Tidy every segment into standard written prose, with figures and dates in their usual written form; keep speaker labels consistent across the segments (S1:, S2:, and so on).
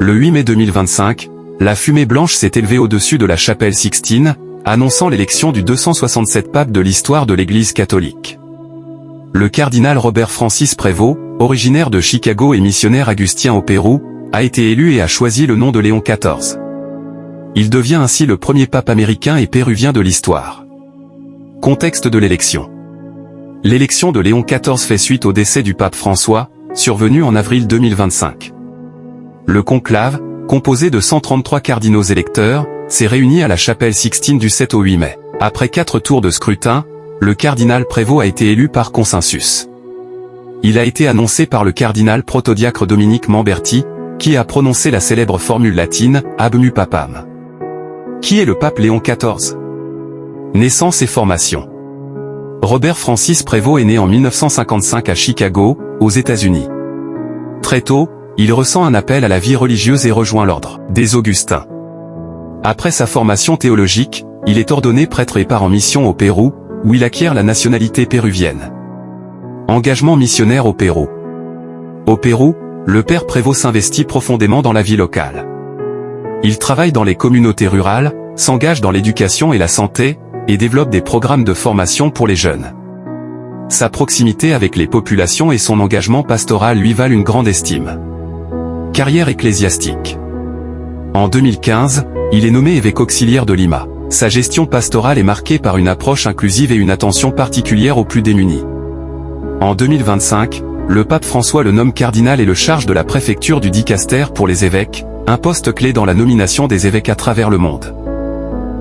S1: Le 8 mai 2025, la fumée blanche s'est élevée au-dessus de la chapelle Sixtine, annonçant l'élection du 267 pape de l'histoire de l'Église catholique. Le cardinal Robert Francis Prévost, originaire de Chicago et missionnaire agustin au Pérou, a été élu et a choisi le nom de Léon XIV. Il devient ainsi le premier pape américain et péruvien de l'histoire. Contexte de l'élection. L'élection de Léon XIV fait suite au décès du pape François, survenu en avril 2025. Le conclave, composé de 133 cardinaux électeurs, s'est réuni à la chapelle Sixtine du 7 au 8 mai. Après 4 tours de scrutin, le cardinal Prévost a été élu par consensus. Il a été annoncé par le cardinal protodiacre Dominique Mamberti, qui a prononcé la célèbre formule latine « Habemus Papam ». Qui est le pape Léon XIV? Naissance et formation. Robert Francis Prévost est né en 1955 à Chicago, aux États-Unis. Très tôt, il ressent un appel à la vie religieuse et rejoint l'ordre des Augustins. Après sa formation théologique, il est ordonné prêtre et part en mission au Pérou, où il acquiert la nationalité péruvienne. Engagement missionnaire au Pérou. Au Pérou, le père Prévost s'investit profondément dans la vie locale. Il travaille dans les communautés rurales, s'engage dans l'éducation et la santé, et développe des programmes de formation pour les jeunes. Sa proximité avec les populations et son engagement pastoral lui valent une grande estime. Carrière ecclésiastique. En 2015, il est nommé évêque auxiliaire de Lima. Sa gestion pastorale est marquée par une approche inclusive et une attention particulière aux plus démunis. En 2025, le pape François le nomme cardinal et le charge de la préfecture du dicaster pour les évêques, un poste clé dans la nomination des évêques à travers le monde.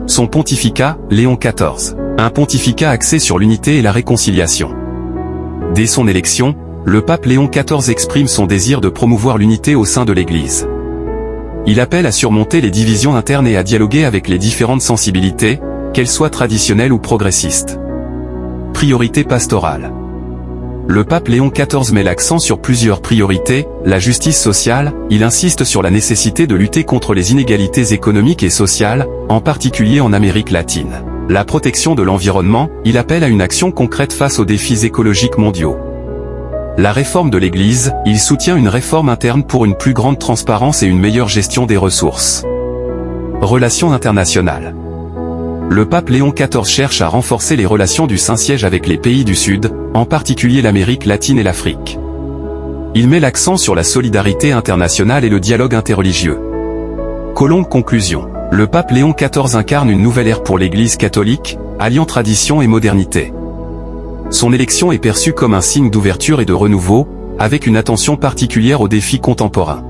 S1: Son pontificat, Léon XIV. Un pontificat axé sur l'unité et la réconciliation. Dès son élection, le pape Léon XIV exprime son désir de promouvoir l'unité au sein de l'Église. Il appelle à surmonter les divisions internes et à dialoguer avec les différentes sensibilités, qu'elles soient traditionnelles ou progressistes. Priorité pastorale. Le pape Léon XIV met l'accent sur plusieurs priorités, la justice sociale, il insiste sur la nécessité de lutter contre les inégalités économiques et sociales, en particulier en Amérique latine. La protection de l'environnement, il appelle à une action concrète face aux défis écologiques mondiaux. La réforme de l'Église, il soutient une réforme interne pour une plus grande transparence et une meilleure gestion des ressources. Relations internationales. Le pape Léon XIV cherche à renforcer les relations du Saint-Siège avec les pays du Sud, en particulier l'Amérique latine et l'Afrique. Il met l'accent sur la solidarité internationale et le dialogue interreligieux. Colombe conclusion. Le pape Léon XIV incarne une nouvelle ère pour l'Église catholique, alliant tradition et modernité. Son élection est perçue comme un signe d'ouverture et de renouveau, avec une attention particulière aux défis contemporains.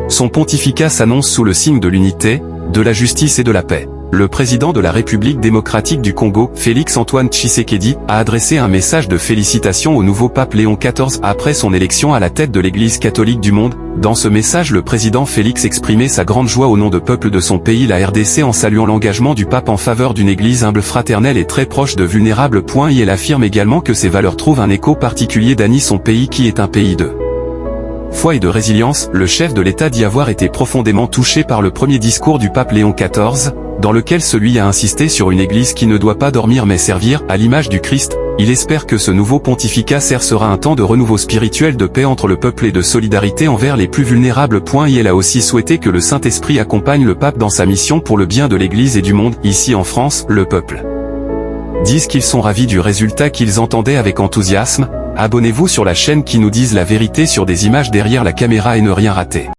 S1: Son pontificat s'annonce sous le signe de l'unité, de la justice et de la paix. Le président de la République démocratique du Congo, Félix-Antoine Tshisekedi, a adressé un message de félicitations au nouveau pape Léon XIV après son élection à la tête de l'Église catholique du monde. Dans ce message, le président Félix exprimait sa grande joie au nom de peuple de son pays, la RDC, en saluant l'engagement du pape en faveur d'une Église humble, fraternelle et très proche de vulnérables. Il affirme également que ces valeurs trouvent un écho particulier dans son pays qui est un pays de foi et de résilience. Le chef de l'État dit avoir été profondément touché par le premier discours du pape Léon XIV, dans lequel celui a insisté sur une Église qui ne doit pas dormir mais servir, à l'image du Christ. Il espère que ce nouveau pontificat sera un temps de renouveau spirituel, de paix entre le peuple et de solidarité envers les plus vulnérables. Il a aussi souhaité que le Saint-Esprit accompagne le pape dans sa mission pour le bien de l'Église et du monde. Ici en France, le peuple disent qu'ils sont ravis du résultat qu'ils entendaient avec enthousiasme. Abonnez-vous sur la chaîne qui nous dise la vérité sur des images derrière la caméra et ne rien rater.